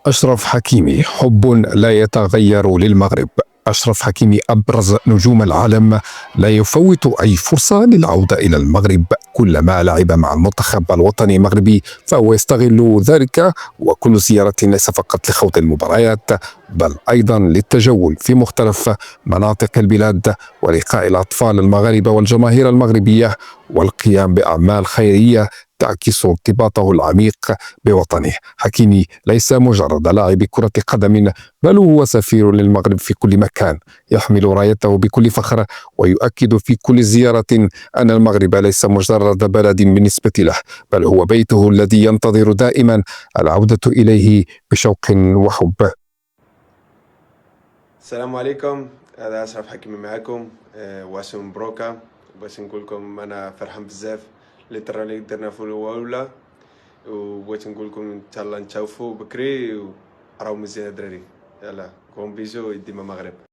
أشرف حكيمي حب لا يتغير للمغرب. أشرف حكيمي أبرز نجوم العالم، لا يفوت أي فرصة للعودة إلى المغرب. كلما لعب مع المنتخب الوطني المغربي فهو يستغل ذلك، وكل زيارة ليس فقط لخوض المباريات بل أيضا للتجول في مختلف مناطق البلاد، ولقاء الأطفال المغاربة والجماهير المغربية، والقيام بأعمال خيرية تعكس ارتباطه العميق بوطنه. حكيمي ليس مجرد لاعب كرة قدم، بل هو سفير للمغرب في كل مكان، يحمل رايته بكل فخر، ويؤكد في كل زيارة أن المغرب ليس مجرد بلد بالنسبة له، بل هو بيته الذي ينتظر دائما العودة إليه بشوق وحب. السلام عليكم. هذا أشرف حكيمي معكم. واشم مبروكة. باش نقول لكم انا فرحان بزاف اللي طرا اللي درنا في الاولى، وبغيت نقول لكم ان شاء الله نتشوفوا بكري، وراهو مزيان الدراري. يلا كون بيجو ديما مغرب.